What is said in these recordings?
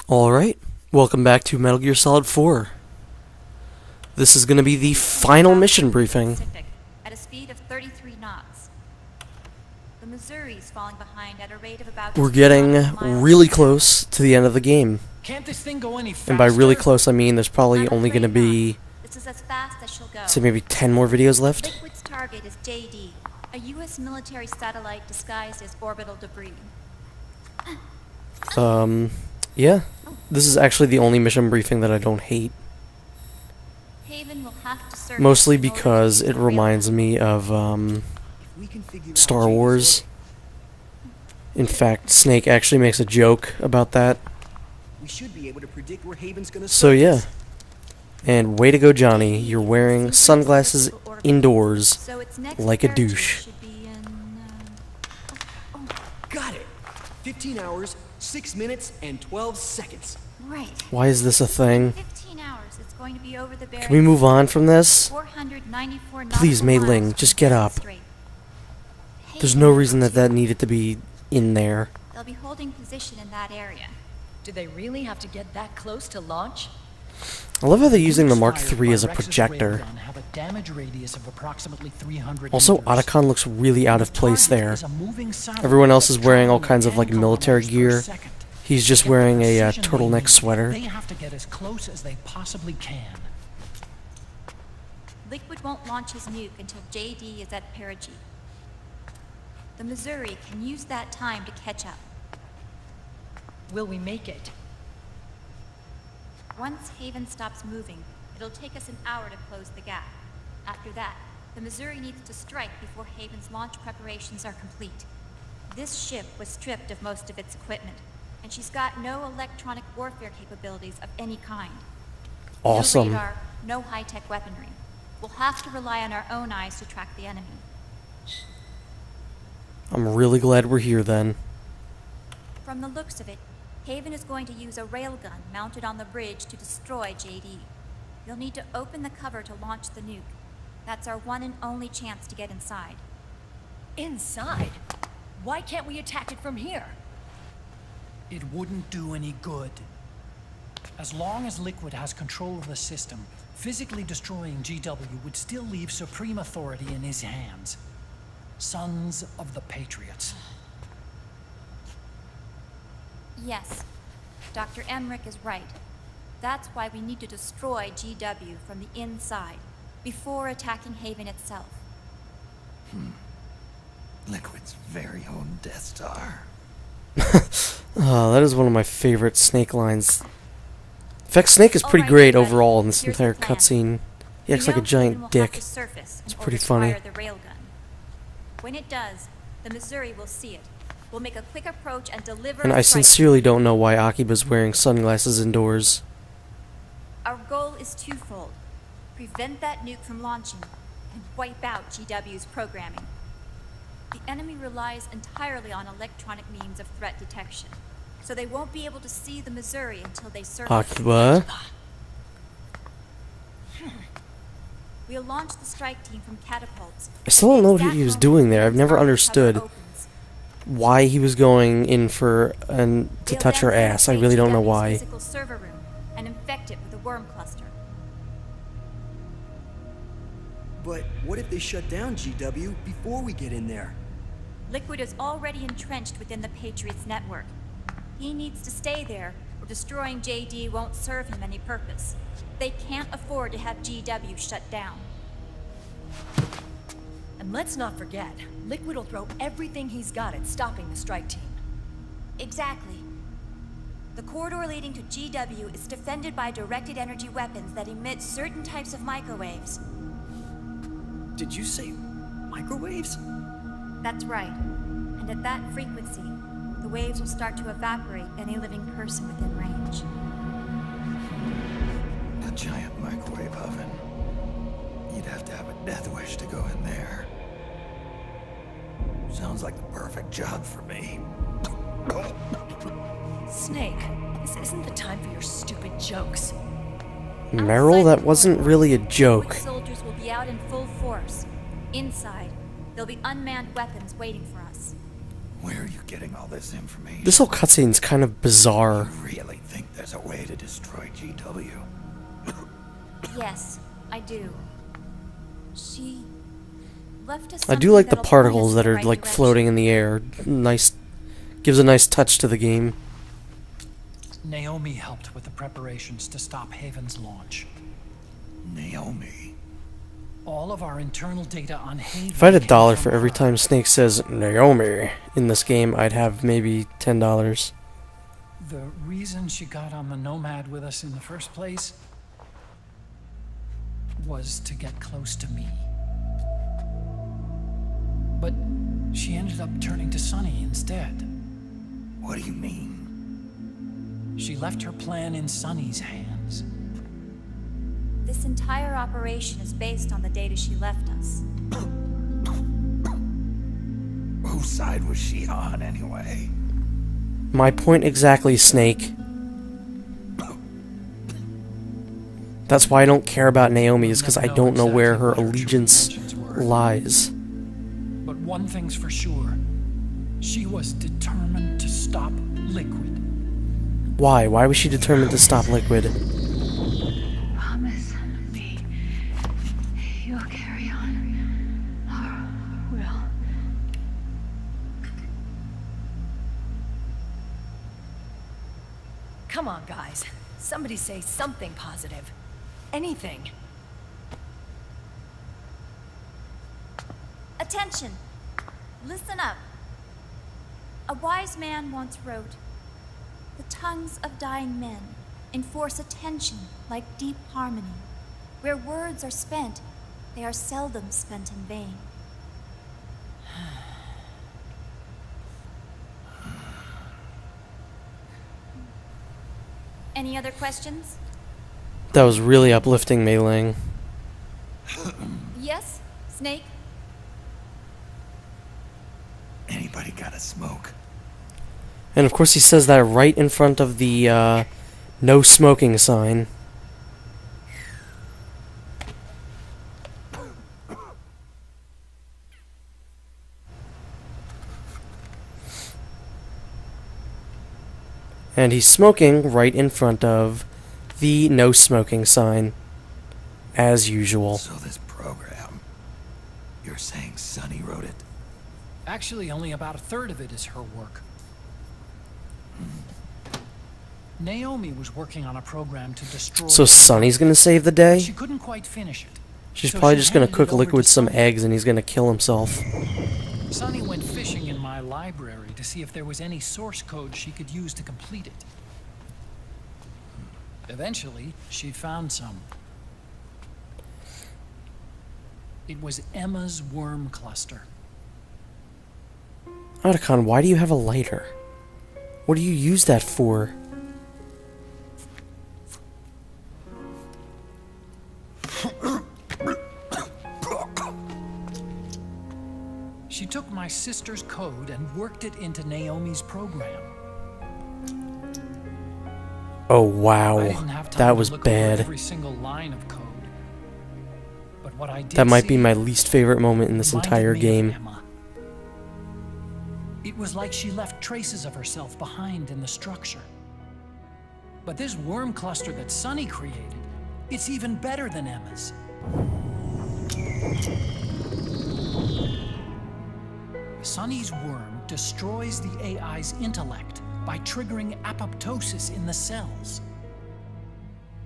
Alright, welcome back to Metal Gear Solid 4. This is going to be the final mission briefing. At a speed of 33 knots. The Missouri's falling behind at a rate of about We're getting really close to the end of the game. Can't this thing go any faster? And by really close, I mean there's probably only going to be, this is as fast as she'll go. say, maybe 10 more videos left. Liquid's target is JD, a U.S. military satellite disguised as orbital debris. Yeah. This is actually the only mission briefing that I don't hate. Haven will have to serve Mostly because it reminds me of, Star Wars. In fact, Snake actually makes a joke about that. We should be able to predict where Haven's gonna So yeah. surface. And way to go, Johnny. You're wearing sunglasses indoors So its next like a parachute douche. should be in, Got it. 15 hours, 6 minutes, and 12 seconds. right. Why is this a thing? 15 hours. It's going to be over the Can we move on from this? 494 Please, nautical Mei miles Ling, from just get Bering up. Strait. There's Haven no will reason that go that to- needed to be in there. They'll be holding position in that area. Do they really have to get that close to launch? I love how they're using the Mark Fired III by as a Rex's projector. ray gun have a damage radius of approximately 300 Also, meters. Otacon looks really out of place Target there. is a moving satellite Everyone else is that's wearing all traveling kinds of, at like, 10 military kilometers per gear. second. He's just To get the wearing a precision they turtleneck need, sweater. They have to get as close as they possibly can. Liquid won't launch his nuke until JD is at perigee. The Missouri can use that time to catch up. Will we make it? Once Haven stops moving, it'll take us an hour to close the gap. After that, the Missouri needs to strike before Haven's launch preparations are complete. This ship was stripped of most of its equipment, and she's got no electronic warfare capabilities of any kind. Awesome. No radar, no high-tech weaponry. We'll have to rely on our own eyes to track the enemy. I'm really glad we're here then. From the looks of it, Haven is going to use a railgun mounted on the bridge to destroy JD. You'll need to open the cover to launch the nuke. That's our one and only chance to get inside. Inside? Why can't we attack it from here? It wouldn't do any good. As long as Liquid has control of the system, physically destroying GW would still leave supreme authority in his hands. Sons of the Patriots. Yes, Dr. Emmerich is right. That's why we need to destroy GW from the inside, before attacking Haven itself. Liquid's very own Death Star. Oh, that is one of my favorite Snake lines. In fact, Snake is pretty Alright, great everybody, overall in this here's the entire plan. cutscene. He acts We like a know Haven will giant have dick. to surface It's in pretty order to funny. fire the railgun. When it does, the Missouri will see it. We'll make a quick approach and deliver And a I strike. sincerely don't know why Akiba's wearing sunglasses indoors. Our goal is twofold. Prevent that nuke from launching and wipe out GW's programming. The enemy relies entirely on electronic means of threat detection, so they won't be able to see the Missouri until they surface. Akiba? We'll launch the strike team from catapults. I still don't know what Exact he was moment doing there. the I've never target understood cover opens. why he was going in for to They'll touch her then ass. I penetrate really don't know GW's why. Physical server room and infect it with a worm cluster. But what if they shut down GW before we get in there? Liquid is already entrenched within the Patriots network. He needs to stay there, or destroying JD won't serve him any purpose. They can't afford to have GW shut down. And let's not forget, Liquid will throw everything he's got at stopping the strike team. Exactly. The corridor leading to GW is defended by directed energy weapons that emit certain types of microwaves. Did you say microwaves? That's right. And at that frequency, the waves will start to evaporate any living person within range. A giant microwave oven. You'd have to have a death wish to go in there. Sounds like the perfect job for me. Snake, this isn't the time for your stupid jokes. Meryl, Outside that the wasn't corridor, really a Liquid joke. soldiers will be out in full force. Inside, there'll be unmanned weapons waiting for us. Where are you getting all this information? This whole cutscene's kind of bizarre. You really think this there's a way to destroy GW. Yes, I do. She left us I do something like the that'll point us particles in that the are right like direction. floating in the air. Nice, gives a nice touch to the game. Naomi helped with the preparations to stop Haven's launch. Naomi. All of our internal data on Haven. If I had came $1 from for every her. time Snake says Naomi in this game, I'd have maybe $10. The reason she got on the Nomad with us in the first place was to get close to me. But she ended up turning to Sunny instead. What do you mean? She left her plan in Sunny's hands. This entire operation is based on the data she left us. Whose side was she on, anyway? My point exactly, Snake. That's why I don't care about Naomi, is because I don't know where her allegiance lies. But one thing's for sure. She was determined to stop Liquid. Why? Why was she determined to stop Liquid? Promise me you'll carry on. Or will. Come on, guys. Somebody say something positive. Anything. Attention! Listen up. A wise man once wrote, "The tongues of dying men enforce attention like deep harmony. Where words are spent, they are seldom spent in vain." Any other questions? That was really uplifting, Mei Ling. Yes, Snake? Anybody got a smoke? And of course he says that right in front of the no smoking sign. And he's smoking right in front of the no smoking sign, as usual. So this program, you're saying Sunny wrote it? Actually, only about a third of it is her work. Naomi was working on a program to destroy... So Sunny's gonna save the day? She couldn't quite finish it. She's So probably she just gonna handed cook it over Liquid to some Sunny. eggs and he's gonna kill himself. Sunny went fishing in my library to see if there was any source code she could use to complete it. Eventually, she found some. It was Emma's worm cluster. Otacon, why do you have a lighter? What do you use that for? She took my sister's code and worked it into Naomi's program. Oh I wow, didn't have time that to was look over bad. every single line of code. But what I did That might be see my least favorite moment in this reminded entire me of game. Emma. It was like she left traces of herself behind in the structure. But this worm cluster that Sunny created, it's even better than Emma's. Sunny's worm destroys the AI's intellect by triggering apoptosis in the cells.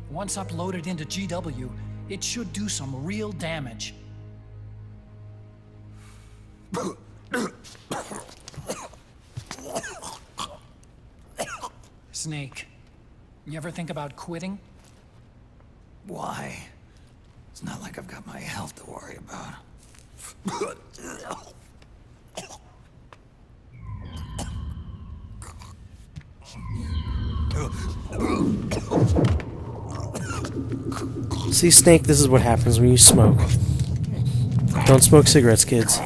Once uploaded into GW, it should do some real damage. Snake, you ever think about quitting? Why? It's not like I've got my health to worry about. See, Snake, this is what happens when you smoke. Don't smoke cigarettes, kids.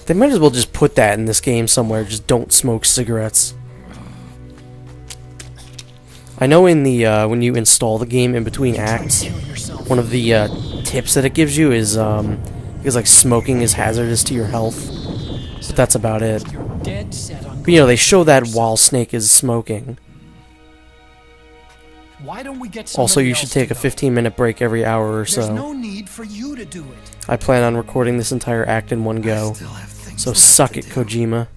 They might as well just put that in this game somewhere. Just don't smoke cigarettes. I know in the when you install the game in between acts, Kill yourself. one of the tips that it gives you is because like smoking is hazardous to your health. But that's about it. You're dead set on. But, you know, they show that while Snake is smoking. Why don't we get Also, somebody you should else take to a go? 15-minute break every hour or There's so. no need for you to do it. I plan on recording this entire act in one go. Still have things So left suck to it, do. Kojima.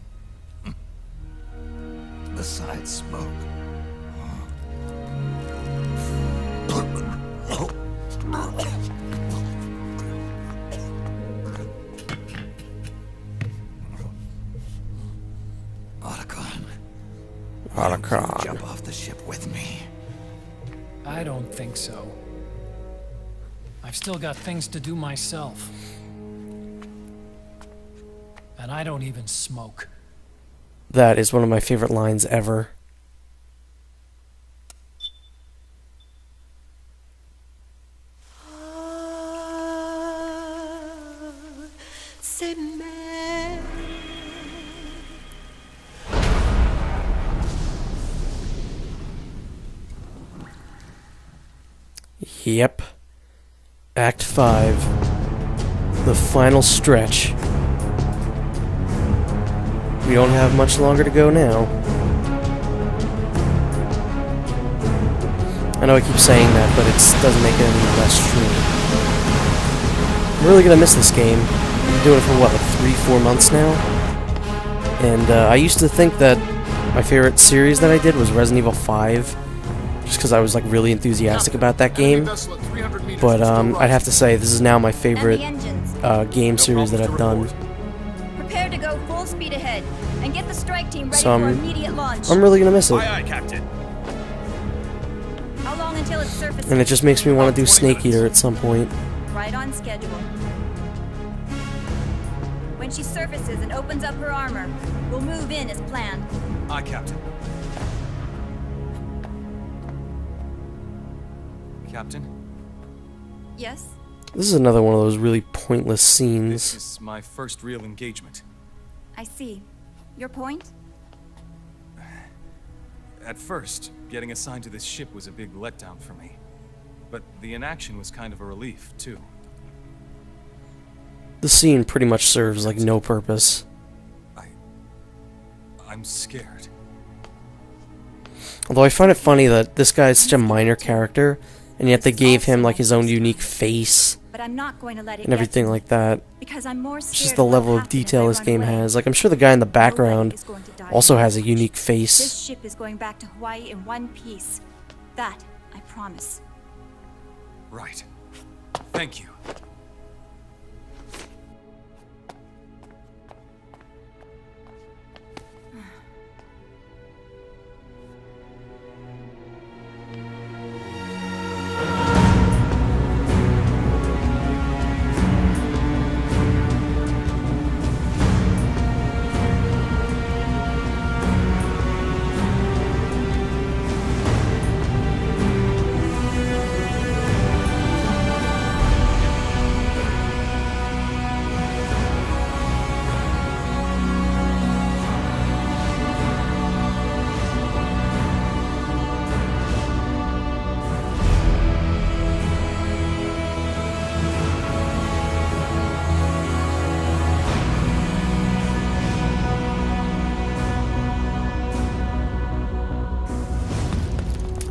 Besides smoke. Otacon. Otacon. Jump off the ship with me. I don't think so. I've still got things to do myself. And I don't even smoke. That is one of my favorite lines ever. Yep. Act 5. The final stretch. We don't have much longer to go now. I know I keep saying that, but it doesn't make it any less true. I'm really gonna miss this game. I've been doing it for what, like 3-4 months now? And I used to think that my favorite series that I did was Resident Evil 5, just because I was like really enthusiastic about that game. But I'd have to say this is now my favorite game series that I've done. Prepare to go full speed ahead and get the strike team ready So for immediate launch. I'm really gonna miss it. Aye, aye, Captain. How long until it surfaces? And it just makes me want to do Snake Eater at some point. Right on schedule. When she surfaces and opens up her armor, we'll move in as planned. Aye, Captain. Captain, Yes? This is another one of those really pointless this scenes. is my first real engagement. I see. Your point? At first, getting assigned to this ship was a big letdown for me. But the inaction was kind of a relief, too. The scene pretty much serves like no purpose. I'm scared. Although I find it funny that this guy is such a minor character, and yet they gave him like his own unique face But I'm not going to let it and everything like that. because I'm more scared It's just the level of detail this game has. has. Like, I'm sure the guy in the background also has a unique This face. ship is going back to Hawaii in one piece. That, I promise. Right. Thank you.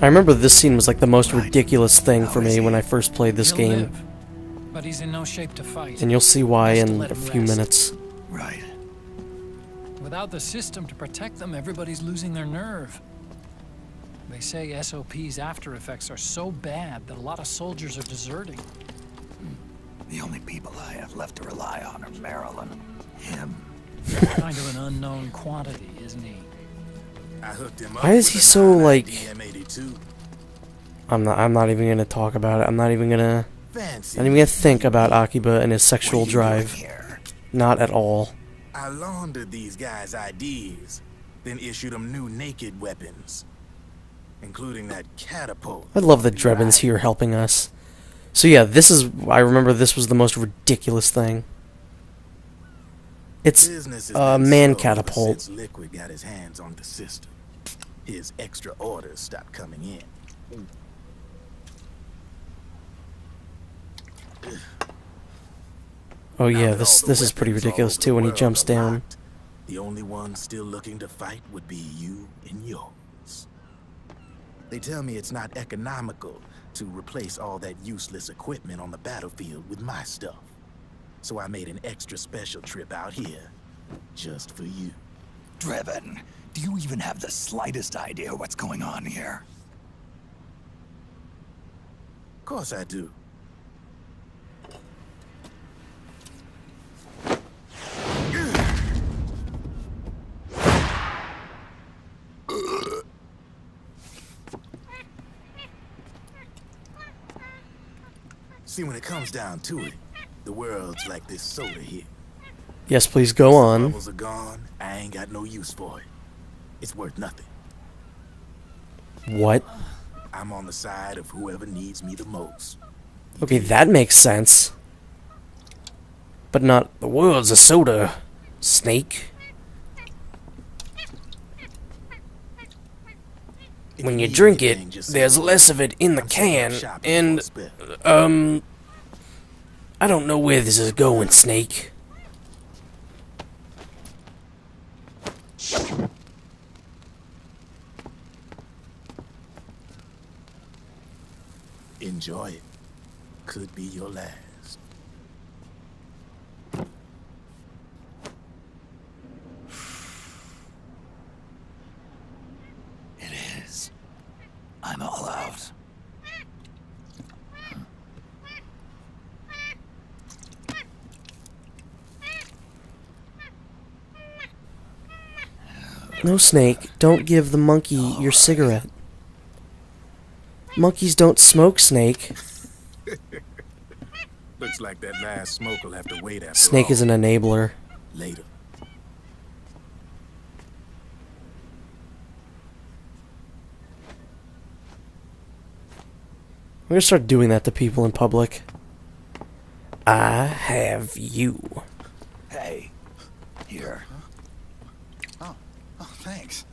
I remember this scene was like the most ridiculous thing for me when I first played this He'll game. live, but he's in no shape to fight. And you'll see why Best to in let a him few rest. minutes. Right. Without the system to protect them, everybody's losing their nerve. They say SOP's after effects are so bad that a lot of soldiers are deserting. The only people I have left to rely on are Marilyn, him, Kind of an unknown quantity, isn't he? I hooked him up Why is with he a so, like- DM82. I'm not even gonna talk about it. I'm not even gonna Fancy. think about Akiba and his sexual What are you doing drive. here? Not at all. I laundered these guys' IDs, then issued them new naked weapons, including that catapult. I love that Drebin's here helping us. So yeah, I remember this was the most ridiculous thing. It's Business has a been man slow catapult. since Liquid got his hands on the system. His extra orders stopped coming in. Oh yeah, Now that this all the is pretty weapons all ridiculous over too the when he world jumps are down. locked, The only ones still looking to fight would be you and yours. They tell me it's not economical to replace all that useless equipment on the battlefield with my stuff. So I made an extra special trip out here, just for you. Driven, do you even have the slightest idea what's going on here? Of course I do. See, when it comes down to it, the world's like this soda here. Yes, please go on. Bubbles are gone, I ain't got no use for it. It's worth nothing. What? I'm on the side of whoever needs me the most. Okay, that makes sense. But not the world's a soda, Snake. When you drink it, there's less of it in the can, and, I don't know where this is going, Snake. Enjoy it. Could be your last. It is. I'm all out. No, Snake, don't give the monkey your cigarette. Monkeys don't smoke, Snake. Looks like that last smoke will have to wait after Snake all. is an enabler. Later. I'm gonna start doing that to people in public. I have you. Hey, here. Oh, thanks.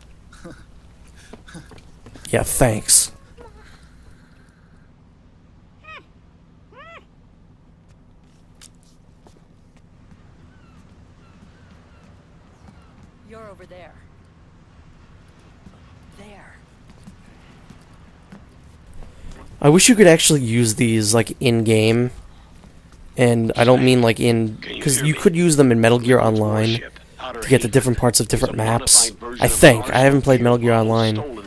Yeah, thanks. You're over there. There. I wish you could actually use these, like, in-game. And I don't mean, like, because you could use them in Metal Gear Online to get to different parts of different maps. I think. I haven't played Metal Gear Online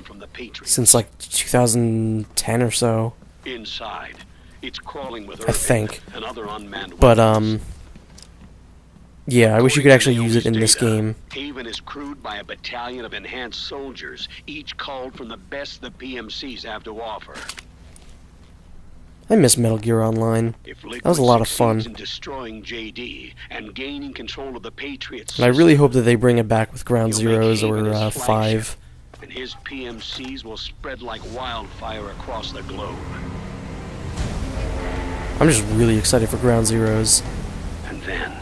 since, like, 2010 or so. Inside, it's crawling with I think. and other unmanned But, weapons. yeah, I wish you could actually use it in this game. Haven is crewed by a battalion of enhanced soldiers, each culled from the best the PMCs have to offer. I miss Metal Gear Online. If That was a lot of fun. in destroying JD and gaining control of the Patriots, And I really hope that they bring it back with Ground You'll make Zeroes Haven or his 5. flagship, and his PMCs will spread like wildfire across the globe. I'm just really excited for Ground Zeroes. And then,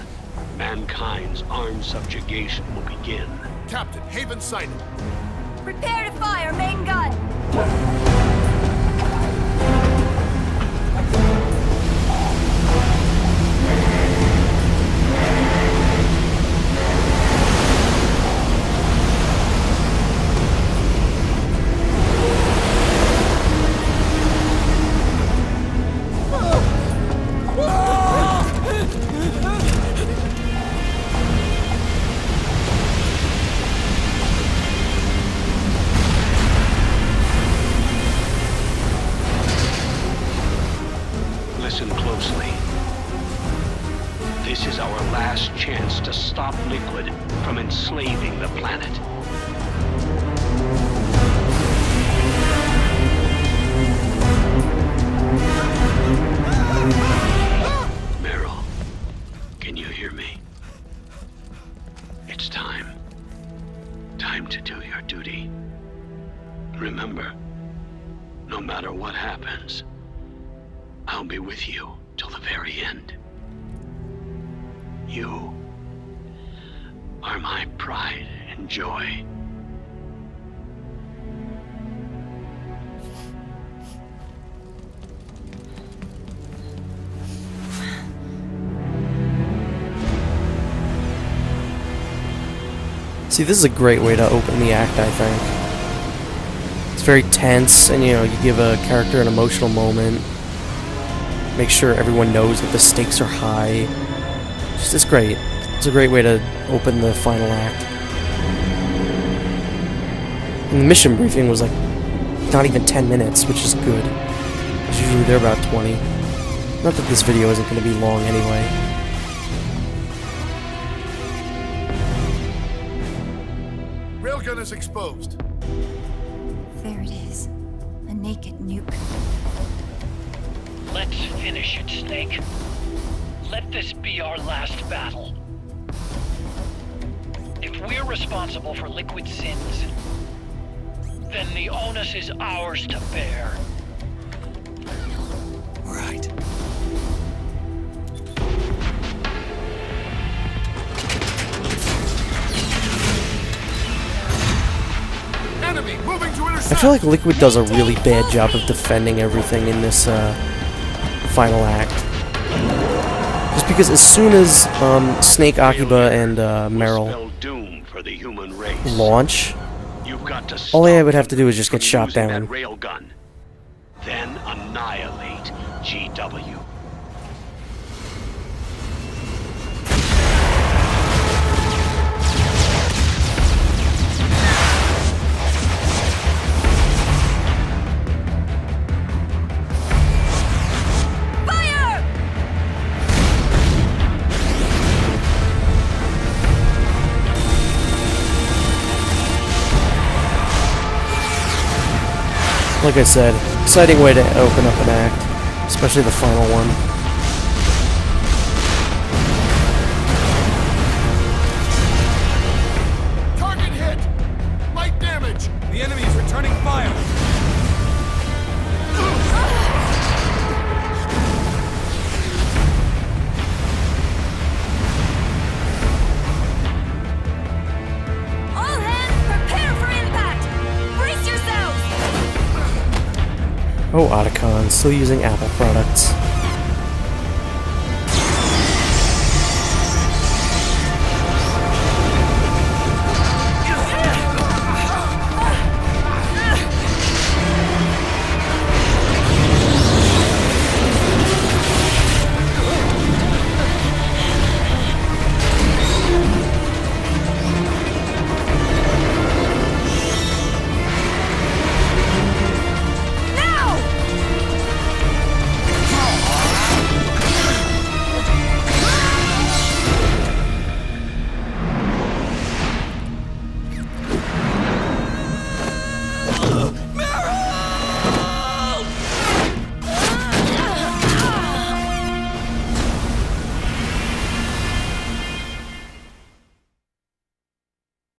mankind's armed subjugation will begin. Captain, Haven sighted. Prepare to fire, main gun! Listen closely. This is our last chance to stop Liquid from enslaving the planet. Meryl, can you hear me? It's time. Time to do your duty. Remember, no matter what happens, I'll be with you till the very end. You are my pride and joy. See, this is a great way to open the act, I think. It's very tense, and you know, you give a character an emotional moment. Make sure everyone knows that the stakes are high. It's great. It's a great way to open the final act. And the mission briefing was like not even 10 minutes, which is good. Because usually they're about 20. Not that this video isn't going to be long anyway. Railgun is exposed. There it is. A naked nuke. Let's finish it, Snake. Let this be our last battle. If we're responsible for Liquid's sins, then the onus is ours to bear. Right. Enemy moving to intercept. I feel like Liquid does a really bad job of defending everything in this final act. Just because as soon as Snake, Akiba, and Meryl launch, all I would have to do is just get shot down. Railgun. Then annihilate GW. Like I said, exciting way to open up an act, especially the final one. Target hit. Light damage. The enemy is returning fire. All hands, prepare for impact! Brace yourselves! Oh, Otacon, still using Apple products.